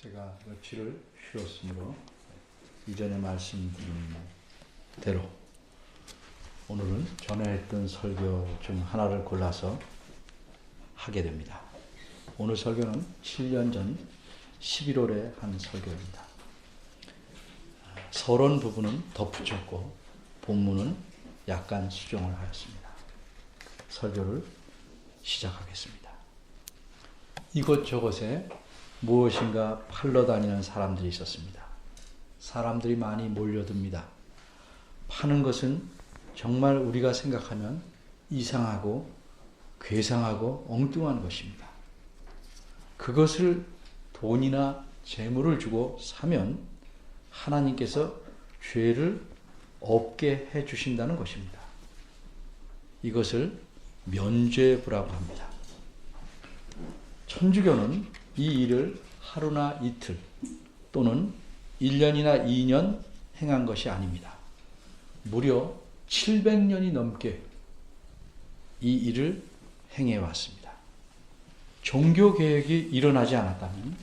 제가 며칠을 쉬었으므로 이전에 말씀드린 대로 오늘은 전에 했던 설교 중 하나를 골라서 하게 됩니다. 오늘 설교는 7년 전 11월에 한 설교입니다. 서론 부분은 덧붙였고 본문은 약간 수정을 하였습니다. 설교를 시작하겠습니다. 이곳저곳에 무엇인가 팔러 다니는 사람들이 있었습니다. 사람들이 많이 몰려듭니다. 파는 것은 정말 우리가 생각하면 이상하고 괴상하고 엉뚱한 것입니다. 그것을 돈이나 재물을 주고 사면 하나님께서 죄를 없게 해주신다는 것입니다. 이것을 면죄부라고 합니다. 천주교는 이 일을 하루나 이틀 또는 1년이나 2년 행한 것이 아닙니다. 무려 700년이 넘게 이 일을 행해왔습니다. 종교개혁이 일어나지 않았다면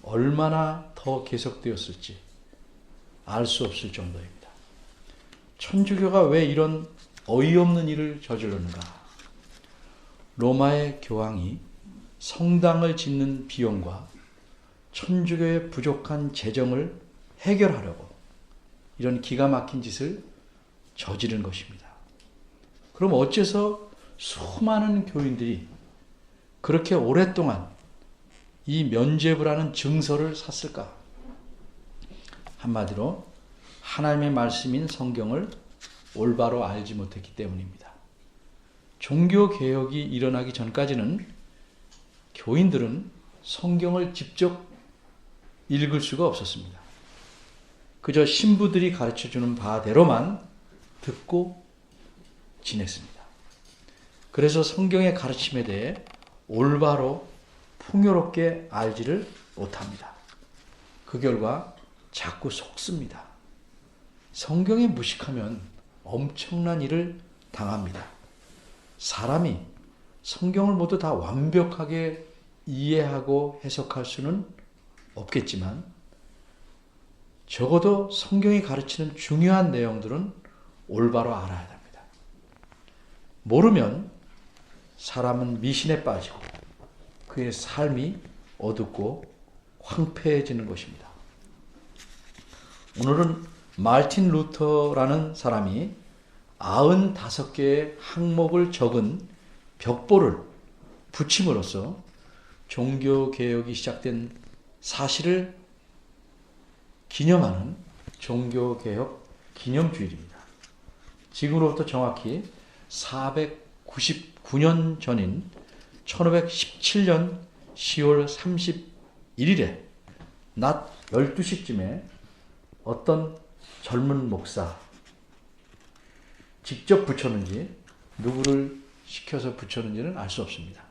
얼마나 더 계속되었을지 알 수 없을 정도입니다. 천주교가 왜 이런 어이없는 일을 저질렀는가? 로마의 교황이 성당을 짓는 비용과 천주교의 부족한 재정을 해결하려고 이런 기가 막힌 짓을 저지른 것입니다. 그럼 어째서 수많은 교인들이 그렇게 오랫동안 이 면죄부라는 증서를 샀을까? 한마디로 하나님의 말씀인 성경을 올바로 알지 못했기 때문입니다. 종교개혁이 일어나기 전까지는 교인들은 성경을 직접 읽을 수가 없었습니다. 그저 신부들이 가르쳐주는 바대로만 듣고 지냈습니다. 그래서 성경의 가르침에 대해 올바로 풍요롭게 알지를 못합니다. 그 결과 자꾸 속습니다. 성경에 무식하면 엄청난 일을 당합니다. 사람이 성경을 모두 다 완벽하게 이해하고 해석할 수는 없겠지만 적어도 성경이 가르치는 중요한 내용들은 올바로 알아야 됩니다. 모르면 사람은 미신에 빠지고 그의 삶이 어둡고 황폐해지는 것입니다. 오늘은 마르틴 루터라는 사람이 95개의 항목을 적은 벽보를 붙임으로써 종교개혁이 시작된 사실을 기념하는 종교개혁 기념주일입니다. 지금으로부터 정확히 499년 전인 1517년 10월 31일에 낮 12시쯤에 어떤 젊은 목사, 직접 붙였는지 누구를 시켜서 붙였는지는 알 수 없습니다.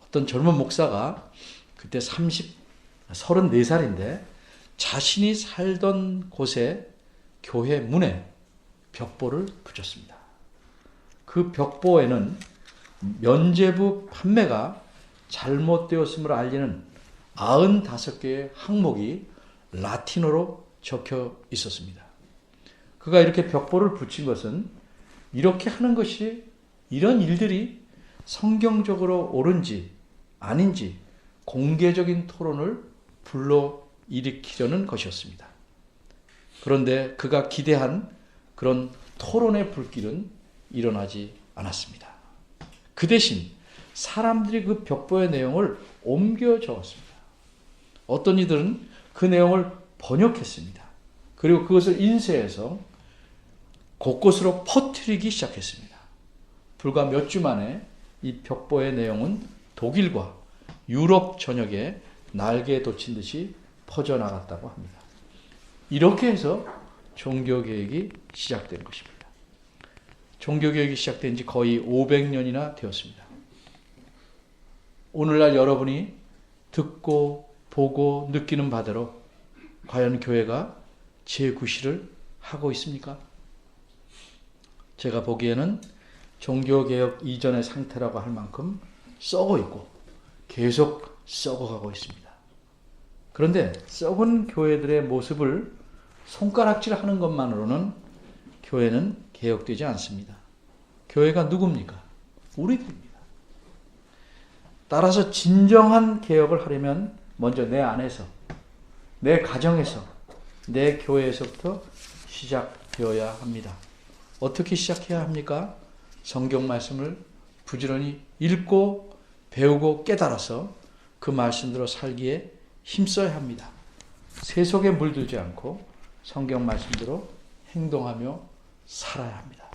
어떤 젊은 목사가 그때 34살인데 자신이 살던 곳에 교회 문에 벽보를 붙였습니다. 그 벽보에는 면죄부 판매가 잘못되었음을 알리는 95개의 항목이 라틴어로 적혀 있었습니다. 그가 이렇게 벽보를 붙인 것은 이렇게 하는 것이 이런 일들이 성경적으로 옳은지 아닌지 공개적인 토론을 불러일으키려는 것이었습니다. 그런데 그가 기대한 그런 토론의 불길은 일어나지 않았습니다. 그 대신 사람들이 그 벽보의 내용을 옮겨 적었습니다. 어떤 이들은 그 내용을 번역했습니다. 그리고 그것을 인쇄해서 곳곳으로 퍼뜨리기 시작했습니다. 불과 몇 주 만에 이 벽보의 내용은 독일과 유럽 전역에 날개에 돋친 듯이 퍼져나갔다고 합니다. 이렇게 해서 종교개혁이 시작된 것입니다. 종교개혁이 시작된 지 거의 500년이나 되었습니다. 오늘날 여러분이 듣고 보고 느끼는 바대로 과연 교회가 제9시를 하고 있습니까? 제가 보기에는 종교개혁 이전의 상태라고 할 만큼 썩어 있고 계속 썩어가고 있습니다. 그런데 썩은 교회들의 모습을 손가락질하는 것만으로는 교회는 개혁되지 않습니다. 교회가 누굽니까? 우리들입니다. 따라서 진정한 개혁을 하려면 먼저 내 안에서, 내 가정에서, 내 교회에서부터 시작되어야 합니다. 어떻게 시작해야 합니까? 성경 말씀을 부지런히 읽고 배우고 깨달아서 그 말씀대로 살기에 힘써야 합니다. 세속에 물들지 않고 성경 말씀대로 행동하며 살아야 합니다.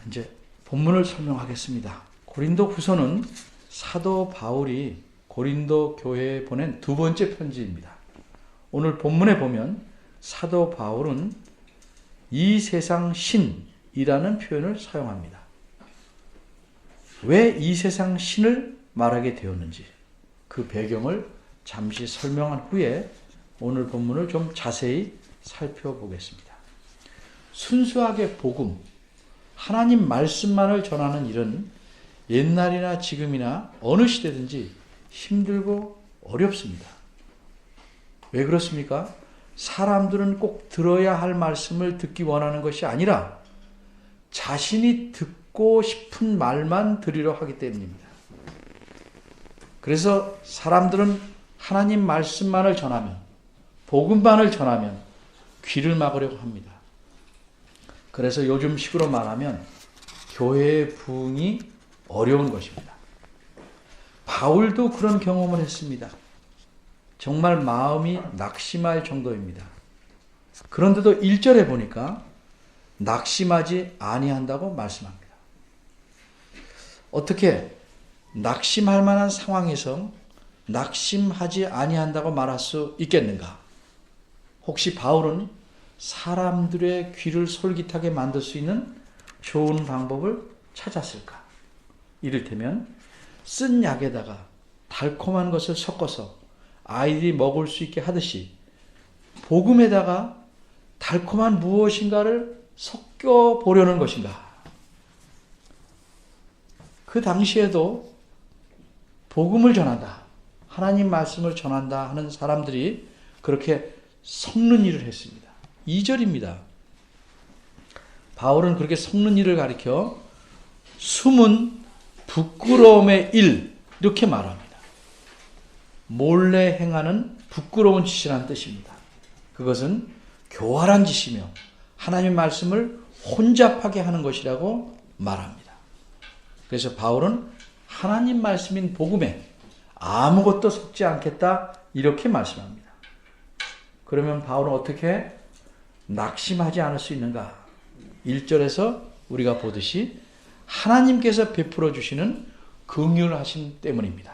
이제 본문을 설명하겠습니다. 고린도 후서는 사도 바울이 고린도 교회에 보낸 두 번째 편지입니다. 오늘 본문에 보면 사도 바울은 이 세상 신이라는 표현을 사용합니다. 왜 이 세상 신을 말하게 되었는지 그 배경을 잠시 설명한 후에 오늘 본문을 좀 자세히 살펴보겠습니다. 순수하게 복음, 하나님 말씀만을 전하는 일은 옛날이나 지금이나 어느 시대든지 힘들고 어렵습니다. 왜 그렇습니까? 사람들은 꼭 들어야 할 말씀을 듣기 원하는 것이 아니라 자신이 듣고 싶은 말만 들으려 하기 때문입니다. 그래서 사람들은 하나님 말씀만을 전하면, 복음만을 전하면 귀를 막으려고 합니다. 그래서 요즘 식으로 말하면 교회의 부흥이 어려운 것입니다. 바울도 그런 경험을 했습니다. 정말 마음이 낙심할 정도입니다. 그런데도 1절에 보니까 낙심하지 아니한다고 말씀합니다. 어떻게 낙심할 만한 상황에서 낙심하지 아니한다고 말할 수 있겠는가? 혹시 바울은 사람들의 귀를 솔깃하게 만들 수 있는 좋은 방법을 찾았을까? 이를테면 쓴 약에다가 달콤한 것을 섞어서 아이들이 먹을 수 있게 하듯이 복음에다가 달콤한 무엇인가를 섞여 보려는 것인가? 그 당시에도 복음을 전한다, 하나님 말씀을 전한다 하는 사람들이 그렇게 섞는 일을 했습니다. 2절입니다. 바울은 그렇게 섞는 일을 가리켜 숨은 부끄러움의 일 이렇게 말합니다. 몰래 행하는 부끄러운 짓이라는 뜻입니다. 그것은 교활한 짓이며 하나님의 말씀을 혼잡하게 하는 것이라고 말합니다. 그래서 바울은 하나님 말씀인 복음에 아무것도 섞지 않겠다 이렇게 말씀합니다. 그러면 바울은 어떻게 낙심하지 않을 수 있는가? 1절에서 우리가 보듯이 하나님께서 베풀어 주시는 긍휼하심 때문입니다.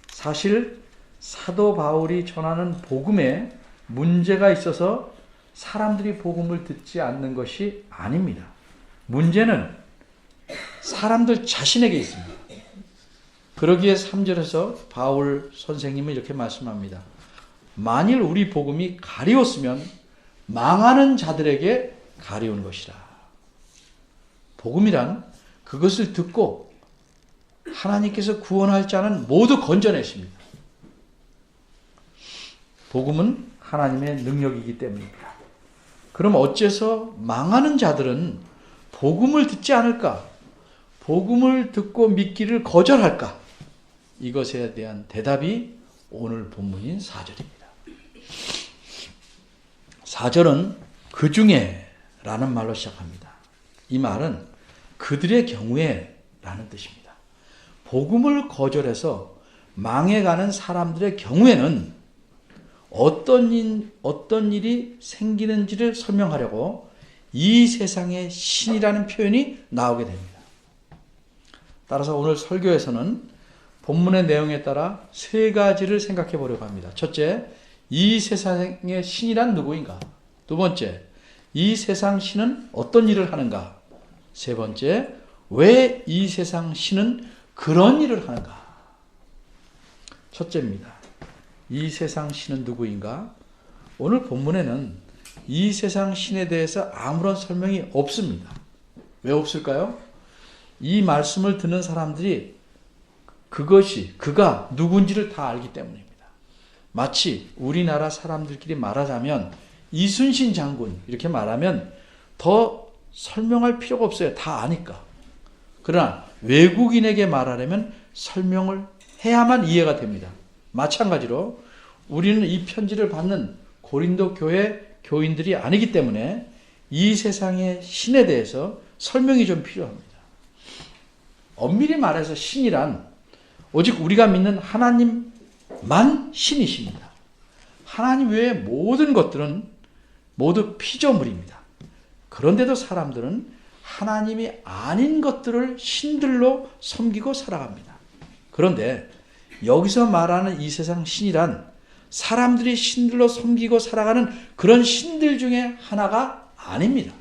사실 사도 바울이 전하는 복음에 문제가 있어서 사람들이 복음을 듣지 않는 것이 아닙니다. 문제는 사람들 자신에게 있습니다. 그러기에 3절에서 바울 선생님은 이렇게 말씀합니다. 만일 우리 복음이 가리웠으면 망하는 자들에게 가리운 것이라. 복음이란 그것을 듣고 하나님께서 구원할 자는 모두 건져내십니다. 복음은 하나님의 능력이기 때문입니다. 그럼 어째서 망하는 자들은 복음을 듣지 않을까? 복음을 듣고 믿기를 거절할까? 이것에 대한 대답이 오늘 본문인 4절입니다. 4절은 그 중에 라는 말로 시작합니다. 이 말은 그들의 경우에 라는 뜻입니다. 복음을 거절해서 망해가는 사람들의 경우에는 어떤 일이 생기는지를 설명하려고 이 세상의 신이라는 표현이 나오게 됩니다. 따라서 오늘 설교에서는 본문의 내용에 따라 세 가지를 생각해 보려고 합니다. 첫째, 이 세상의 신이란 누구인가? 두 번째, 이 세상 신은 어떤 일을 하는가? 세 번째, 왜 이 세상 신은 그런 일을 하는가? 첫째입니다. 이 세상 신은 누구인가? 오늘 본문에는 이 세상 신에 대해서 아무런 설명이 없습니다. 왜 없을까요? 이 말씀을 듣는 사람들이 그가 누군지를 다 알기 때문입니다. 마치 우리나라 사람들끼리 말하자면 이순신 장군 이렇게 말하면 더 설명할 필요가 없어요. 다 아니까. 그러나 외국인에게 말하려면 설명을 해야만 이해가 됩니다. 마찬가지로 우리는 이 편지를 받는 고린도 교회 교인들이 아니기 때문에 이 세상의 신에 대해서 설명이 좀 필요합니다. 엄밀히 말해서 신이란 오직 우리가 믿는 하나님만 신이십니다. 하나님 외의 모든 것들은 모두 피조물입니다. 그런데도 사람들은 하나님이 아닌 것들을 신들로 섬기고 살아갑니다. 그런데 여기서 말하는 이 세상 신이란 사람들이 신들로 섬기고 살아가는 그런 신들 중에 하나가 아닙니다.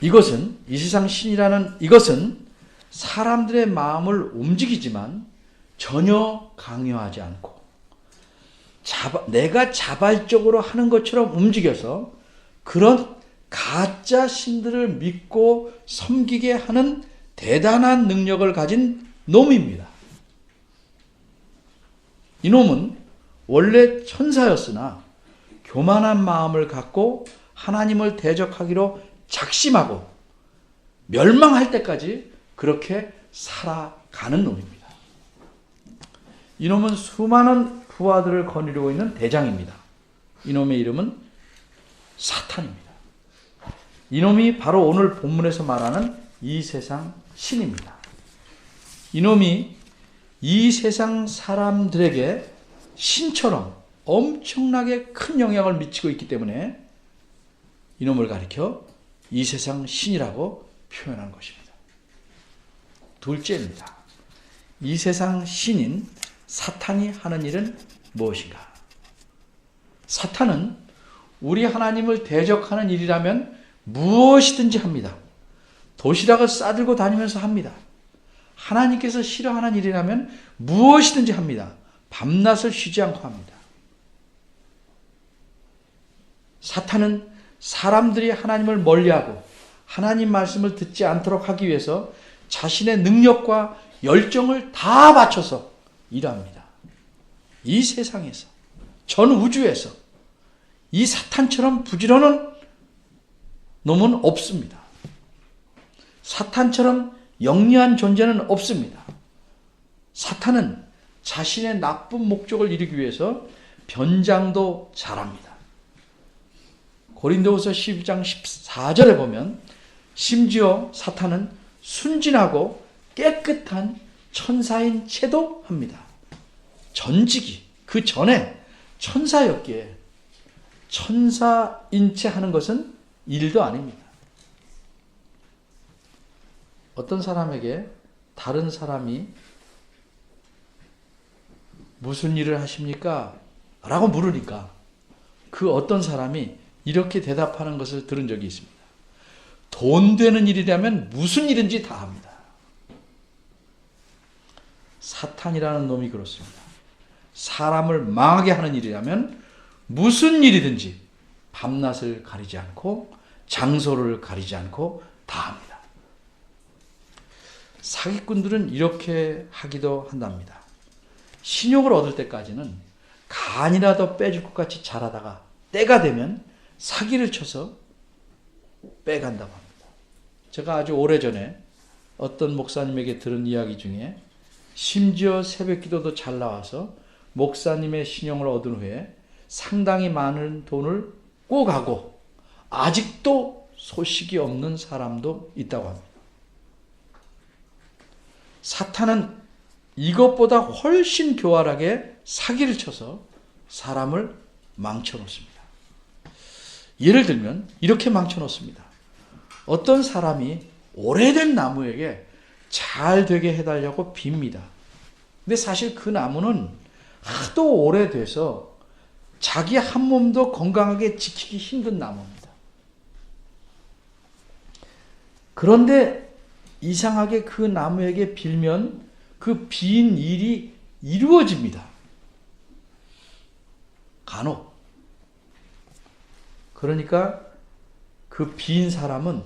이 세상 신이라는 이것은 사람들의 마음을 움직이지만 전혀 강요하지 않고 내가 자발적으로 하는 것처럼 움직여서 그런 가짜 신들을 믿고 섬기게 하는 대단한 능력을 가진 놈입니다. 이놈은 원래 천사였으나 교만한 마음을 갖고 하나님을 대적하기로 작심하고 멸망할 때까지 그렇게 살아가는 놈입니다. 이놈은 수많은 부하들을 거느리고 있는 대장입니다. 이놈의 이름은 사탄입니다. 이놈이 바로 오늘 본문에서 말하는 이 세상 신입니다. 이놈이 이 세상 사람들에게 신처럼 엄청나게 큰 영향을 미치고 있기 때문에 이놈을 가리켜 이 세상 신이라고 표현한 것입니다. 둘째입니다. 이 세상 신인 사탄이 하는 일은 무엇인가? 사탄은 우리 하나님을 대적하는 일이라면 무엇이든지 합니다. 도시락을 싸들고 다니면서 합니다. 하나님께서 싫어하는 일이라면 무엇이든지 합니다. 밤낮을 쉬지 않고 합니다. 사탄은 사람들이 하나님을 멀리하고 하나님 말씀을 듣지 않도록 하기 위해서 자신의 능력과 열정을 다 바쳐서 일합니다. 이 세상에서, 전 우주에서 이 사탄처럼 부지런한 놈은 없습니다. 사탄처럼 영리한 존재는 없습니다. 사탄은 자신의 나쁜 목적을 이루기 위해서 변장도 잘합니다. 고린도후서 12장 14절에 보면 심지어 사탄은 순진하고 깨끗한 천사인 채도 합니다. 전직이 그 전에 천사였기에 천사인 채 하는 것은 일도 아닙니다. 어떤 사람에게 다른 사람이 무슨 일을 하십니까? 라고 물으니까 그 어떤 사람이 이렇게 대답하는 것을 들은 적이 있습니다. 돈 되는 일이라면 무슨 일인지 다 합니다. 사탄이라는 놈이 그렇습니다. 사람을 망하게 하는 일이라면 무슨 일이든지 밤낮을 가리지 않고 장소를 가리지 않고 다 합니다. 사기꾼들은 이렇게 하기도 한답니다. 신용을 얻을 때까지는 간이라도 빼줄 것 같이 잘하다가 때가 되면 사기를 쳐서 빼간다고 합니다. 제가 아주 오래전에 어떤 목사님에게 들은 이야기 중에 심지어 새벽 기도도 잘 나와서 목사님의 신용을 얻은 후에 상당히 많은 돈을 꿔가고 아직도 소식이 없는 사람도 있다고 합니다. 사탄은 이것보다 훨씬 교활하게 사기를 쳐서 사람을 망쳐놓습니다. 예를 들면 이렇게 망쳐놓습니다. 어떤 사람이 오래된 나무에게 잘 되게 해달라고 빕니다. 근데 사실 그 나무는 하도 오래돼서 자기 한 몸도 건강하게 지키기 힘든 나무입니다. 그런데 이상하게 그 나무에게 빌면 그 빈 일이 이루어집니다. 간혹. 그러니까 그 빈 사람은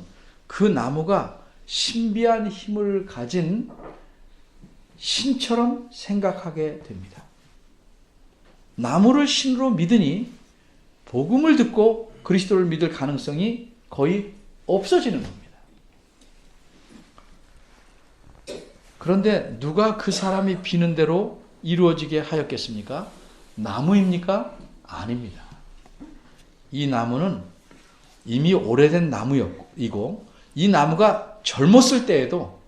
그 나무가 신비한 힘을 가진 신처럼 생각하게 됩니다. 나무를 신으로 믿으니 복음을 듣고 그리스도를 믿을 가능성이 거의 없어지는 겁니다. 그런데 누가 그 사람이 비는 대로 이루어지게 하였겠습니까? 나무입니까? 아닙니다. 이 나무는 이미 오래된 나무이고 이 나무가 젊었을 때에도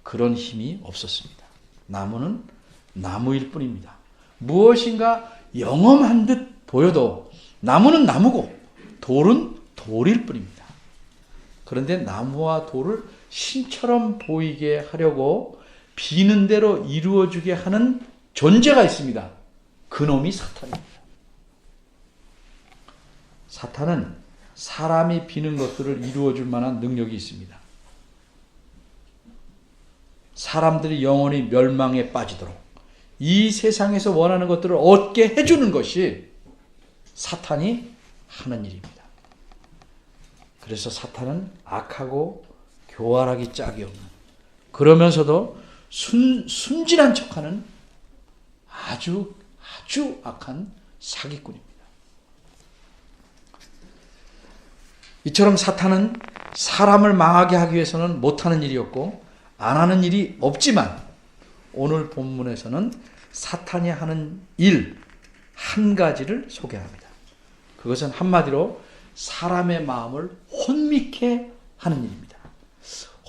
그런 힘이 없었습니다. 나무는 나무일 뿐입니다. 무엇인가 영험한 듯 보여도 나무는 나무고 돌은 돌일 뿐입니다. 그런데 나무와 돌을 신처럼 보이게 하려고 비는 대로 이루어주게 하는 존재가 있습니다. 그놈이 사탄입니다. 사탄은 사람이 비는 것들을 이루어줄 만한 능력이 있습니다. 사람들이 영원히 멸망에 빠지도록 이 세상에서 원하는 것들을 얻게 해주는 것이 사탄이 하는 일입니다. 그래서 사탄은 악하고 교활하기 짝이 없는, 그러면서도 순진한 척하는 아주 악한 사기꾼입니다. 이처럼 사탄은 사람을 망하게 하기 위해서는 못하는 일이 없고 안 하는 일이 없지만, 오늘 본문에서는 사탄이 하는 일 한 가지를 소개합니다. 그것은 한마디로 사람의 마음을 혼미케 하는 일입니다.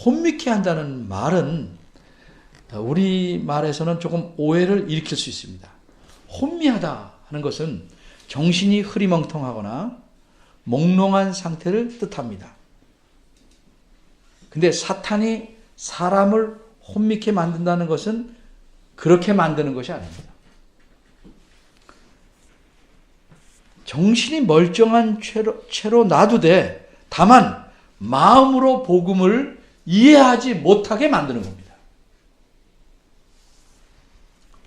혼미케 한다는 말은 우리 말에서는 조금 오해를 일으킬 수 있습니다. 혼미하다 하는 것은 정신이 흐리멍텅하거나 몽롱한 상태를 뜻합니다. 근데 사탄이 사람을 혼미케 만든다는 것은 그렇게 만드는 것이 아닙니다. 정신이 멀쩡한 채로 놔두되 다만 마음으로 복음을 이해하지 못하게 만드는 겁니다.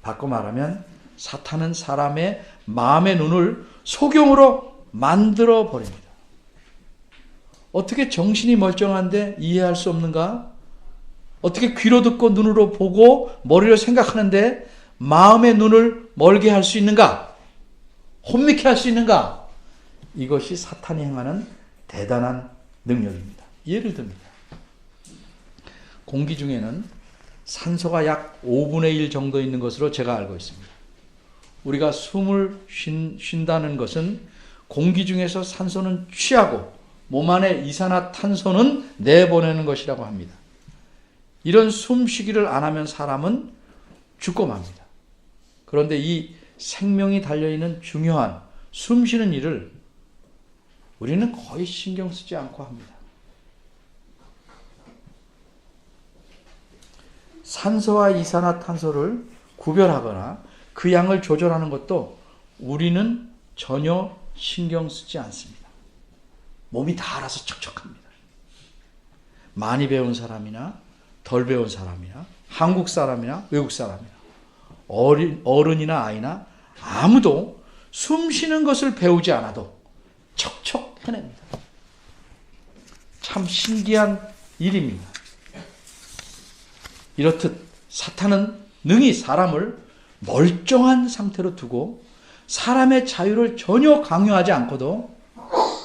바꿔 말하면 사탄은 사람의 마음의 눈을 소경으로 만들어 버립니다. 어떻게 정신이 멀쩡한데 이해할 수 없는가? 어떻게 귀로 듣고 눈으로 보고 머리로 생각하는데 마음의 눈을 멀게 할 수 있는가? 혼미케 할 수 있는가? 이것이 사탄이 행하는 대단한 능력입니다. 예를 듭니다. 공기 중에는 산소가 약 5분의 1 정도 있는 것으로 제가 알고 있습니다. 우리가 숨을 쉰다는 것은 공기 중에서 산소는 취하고 몸 안에 이산화탄소는 내보내는 것이라고 합니다. 이런 숨쉬기를 안 하면 사람은 죽고 맙니다. 그런데 이 생명이 달려있는 중요한 숨쉬는 일을 우리는 거의 신경 쓰지 않고 합니다. 산소와 이산화탄소를 구별하거나 그 양을 조절하는 것도 우리는 전혀 신경 쓰지 않습니다. 몸이 다 알아서 척척합니다. 많이 배운 사람이나 덜 배운 사람이나 한국 사람이나 외국 사람이나 어른이나 아이나 아무도 숨 쉬는 것을 배우지 않아도 척척 해냅니다. 참 신기한 일입니다. 이렇듯 사탄은 능히 사람을 멀쩡한 상태로 두고 사람의 자유를 전혀 강요하지 않고도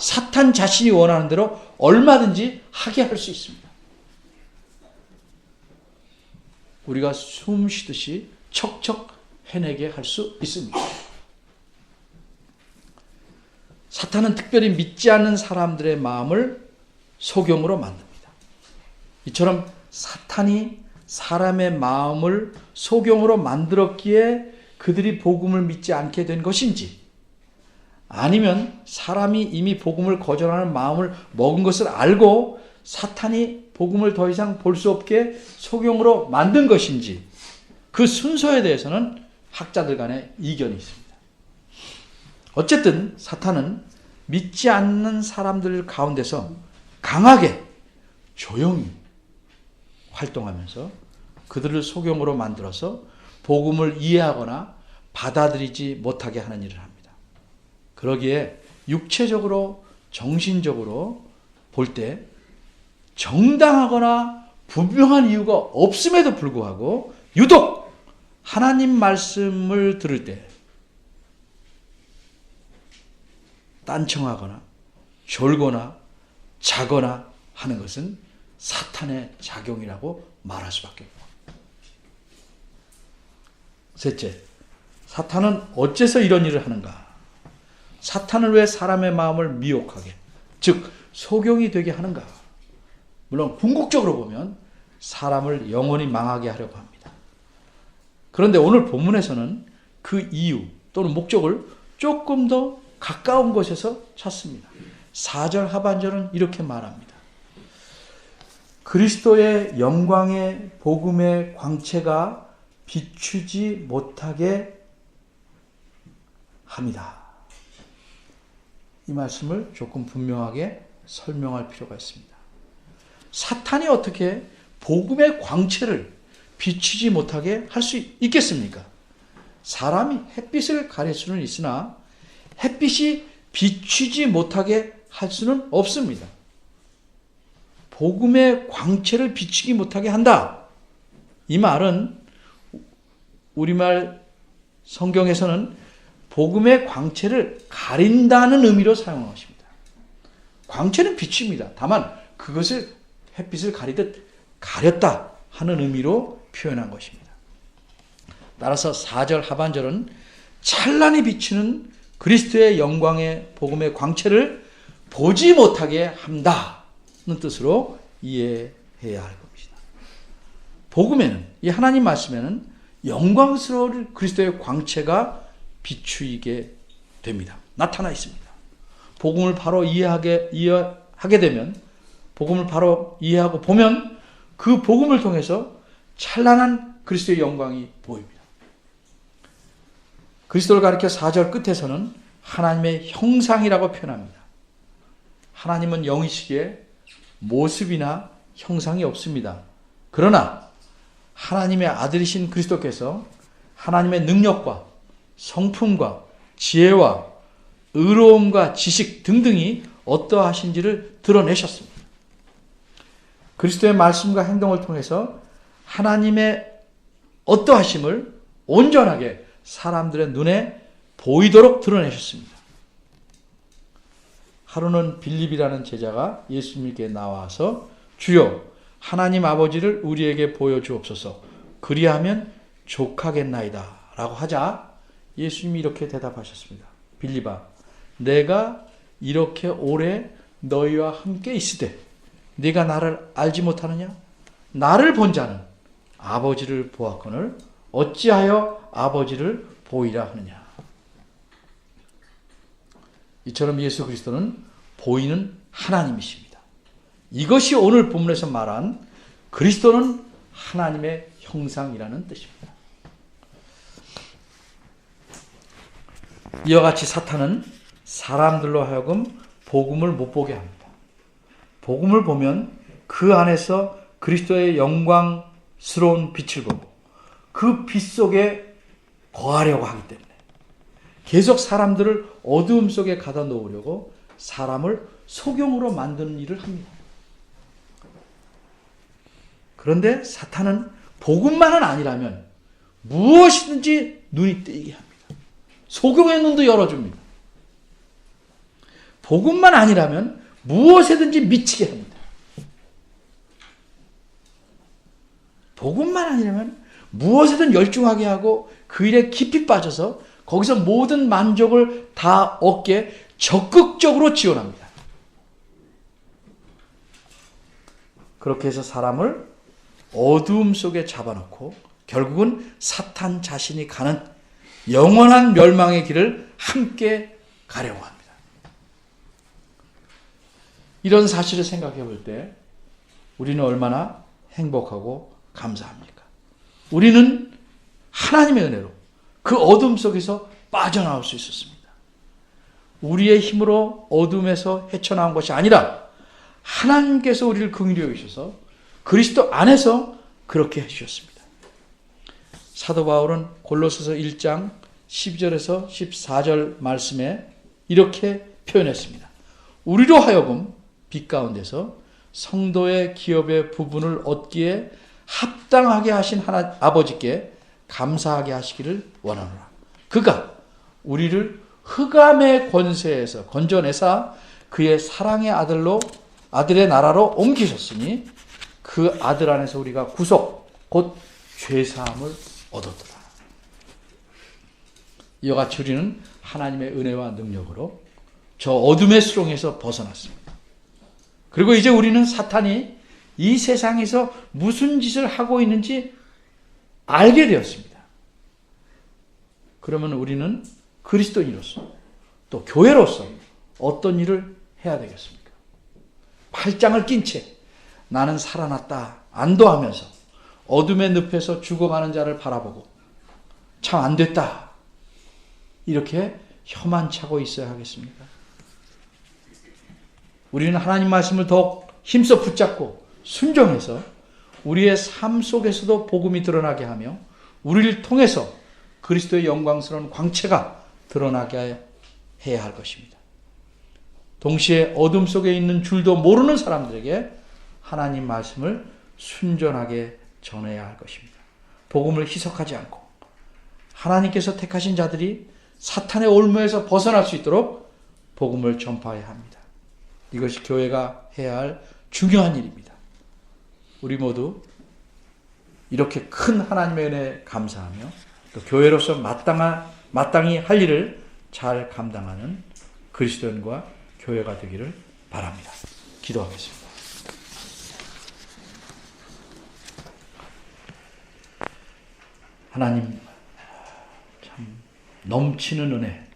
사탄 자신이 원하는 대로 얼마든지 하게 할 수 있습니다. 우리가 숨 쉬듯이 척척 해내게 할 수 있습니다. 사탄은 특별히 믿지 않는 사람들의 마음을 소경으로 만듭니다. 이처럼 사탄이 사람의 마음을 소경으로 만들었기에 그들이 복음을 믿지 않게 된 것인지, 아니면 사람이 이미 복음을 거절하는 마음을 먹은 것을 알고 사탄이 복음을 더 이상 볼 수 없게 소경으로 만든 것인지, 그 순서에 대해서는 학자들 간에 이견이 있습니다. 어쨌든 사탄은 믿지 않는 사람들 가운데서 강하게 조용히 활동하면서 그들을 소경으로 만들어서 복음을 이해하거나 받아들이지 못하게 하는 일을 합니다. 그러기에 육체적으로 정신적으로 볼 때 정당하거나 분명한 이유가 없음에도 불구하고 유독 하나님 말씀을 들을 때 딴청하거나 졸거나 자거나 하는 것은 사탄의 작용이라고 말할 수밖에 없고. 셋째, 사탄은 어째서 이런 일을 하는가? 사탄은 왜 사람의 마음을 미혹하게, 즉 소경이 되게 하는가? 물론 궁극적으로 보면 사람을 영원히 망하게 하려고 합니다. 그런데 오늘 본문에서는 그 이유 또는 목적을 조금 더 가까운 곳에서 찾습니다. 4절 하반절은 이렇게 말합니다. 그리스도의 영광의 복음의 광채가 비추지 못하게 합니다. 이 말씀을 조금 분명하게 설명할 필요가 있습니다. 사탄이 어떻게 복음의 광채를 비추지 못하게 할 수 있겠습니까? 사람이 햇빛을 가릴 수는 있으나 햇빛이 비추지 못하게 할 수는 없습니다. 복음의 광채를 비추지 못하게 한다. 이 말은 우리말 성경에서는 복음의 광채를 가린다는 의미로 사용한 것입니다. 광채는 비춥니다. 다만 그것을 햇빛을 가리듯 가렸다 하는 의미로 표현한 것입니다. 따라서 4절 하반절은 찬란히 비추는 그리스도의 영광의 복음의 광채를 보지 못하게 한다는 뜻으로 이해해야 할 것입니다. 복음에는, 이 하나님 말씀에는 영광스러운 그리스도의 광채가 비추이게 됩니다. 나타나 있습니다. 복음을 바로 이해하게 되면, 복음을 바로 이해하고 보면 그 복음을 통해서 찬란한 그리스도의 영광이 보입니다. 그리스도를 가리켜 4절 끝에서는 하나님의 형상이라고 표현합니다. 하나님은 영이시기에 모습이나 형상이 없습니다. 그러나 하나님의 아들이신 그리스도께서 하나님의 능력과 성품과 지혜와 의로움과 지식 등등이 어떠하신지를 드러내셨습니다. 그리스도의 말씀과 행동을 통해서 하나님의 어떠하심을 온전하게 사람들의 눈에 보이도록 드러내셨습니다. 하루는 빌립이라는 제자가 예수님께 나와서 주여 하나님 아버지를 우리에게 보여주옵소서 그리하면 족하겠나이다 라고 하자 예수님이 이렇게 대답하셨습니다. 빌립아, 내가 이렇게 오래 너희와 함께 있으되 네가 나를 알지 못하느냐? 나를 본 자는 아버지를 보았거늘 어찌하여 아버지를 보이라 하느냐? 이처럼 예수 그리스도는 보이는 하나님이십니다. 이것이 오늘 본문에서 말한 그리스도는 하나님의 형상이라는 뜻입니다. 이와 같이 사탄은 사람들로 하여금 복음을 못 보게 합니다. 복음을 보면 그 안에서 그리스도의 영광스러운 빛을 보고 그 빛 속에 거하려고 하기 때문에 계속 사람들을 어두움 속에 가다 놓으려고 사람을 소경으로 만드는 일을 합니다. 그런데 사탄은 복음만은 아니라면 무엇이든지 눈이 뜨이게 합니다. 소경의 눈도 열어줍니다. 복음만 아니라면 무엇에든지 미치게 합니다. 복음만 아니라면 무엇에든 열중하게 하고 그 일에 깊이 빠져서 거기서 모든 만족을 다 얻게 적극적으로 지원합니다. 그렇게 해서 사람을 어두움 속에 잡아놓고 결국은 사탄 자신이 가는 영원한 멸망의 길을 함께 가려고 합니다. 이런 사실을 생각해 볼 때 우리는 얼마나 행복하고 감사합니까? 우리는 하나님의 은혜로 그 어둠 속에서 빠져나올 수 있었습니다. 우리의 힘으로 어둠에서 헤쳐나온 것이 아니라 하나님께서 우리를 긍휼히 여기셔서 그리스도 안에서 그렇게 해주셨습니다. 사도 바울은 골로새서 1장 12절에서 14절 말씀에 이렇게 표현했습니다. 우리로 하여금 빛 가운데서 성도의 기업의 부분을 얻기에 합당하게 하신 아버지께 감사하게 하시기를 원하노라. 그가 우리를 흑암의 권세에서 건져내사 그의 사랑의 아들의 나라로 옮기셨으니 그 아들 안에서 우리가 구속 곧 죄사함을 얻었더라. 이와 같이 우리는 하나님의 은혜와 능력으로 저 어둠의 수렁에서 벗어났습니다. 그리고 이제 우리는 사탄이 이 세상에서 무슨 짓을 하고 있는지 알게 되었습니다. 그러면 우리는 그리스도인으로서 또 교회로서 어떤 일을 해야 되겠습니까? 팔짱을 낀 채 나는 살아났다 안도하면서 어둠의 늪에서 죽어가는 자를 바라보고 참 안됐다 이렇게 혀만 차고 있어야 하겠습니까? 우리는 하나님 말씀을 더욱 힘써 붙잡고 순종해서 우리의 삶 속에서도 복음이 드러나게 하며 우리를 통해서 그리스도의 영광스러운 광채가 드러나게 해야 할 것입니다. 동시에 어둠 속에 있는 줄도 모르는 사람들에게 하나님 말씀을 순전하게 전해야 할 것입니다. 복음을 희석하지 않고 하나님께서 택하신 자들이 사탄의 올무에서 벗어날 수 있도록 복음을 전파해야 합니다. 이것이 교회가 해야 할 중요한 일입니다. 우리 모두 이렇게 큰 하나님의 은혜에 감사하며 또 교회로서 마땅히 할 일을 잘 감당하는 그리스도인과 교회가 되기를 바랍니다. 기도하겠습니다. 하나님, 참 넘치는 은혜,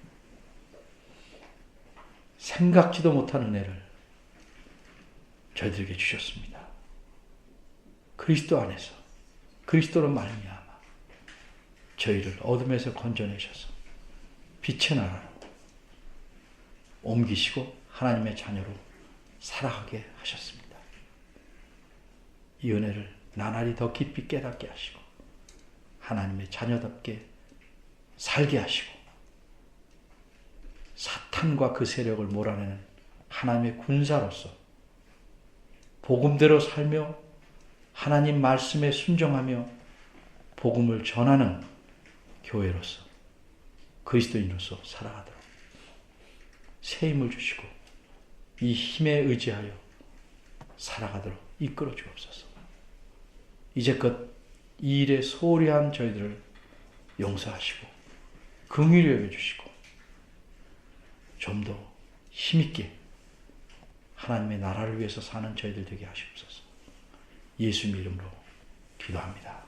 생각지도 못한 은혜를 저희들에게 주셨습니다. 그리스도 안에서 그리스도로 말미암아 저희를 어둠에서 건져내셔서 빛의 나라로 옮기시고 하나님의 자녀로 살아가게 하셨습니다. 이 은혜를 나날이 더 깊이 깨닫게 하시고 하나님의 자녀답게 살게 하시고 사탄과 그 세력을 몰아내는 하나님의 군사로서 복음대로 살며 하나님 말씀에 순종하며 복음을 전하는 교회로서 그리스도인으로서 살아가도록 새 힘을 주시고 이 힘에 의지하여 살아가도록 이끌어 주옵소서. 이제껏 이 일에 소홀히 한 저희들을 용서하시고 긍휼히 여겨주시고 좀 더 힘있게 하나님의 나라를 위해서 사는 저희들 되게 하시옵소서. 예수님 이름으로 기도합니다.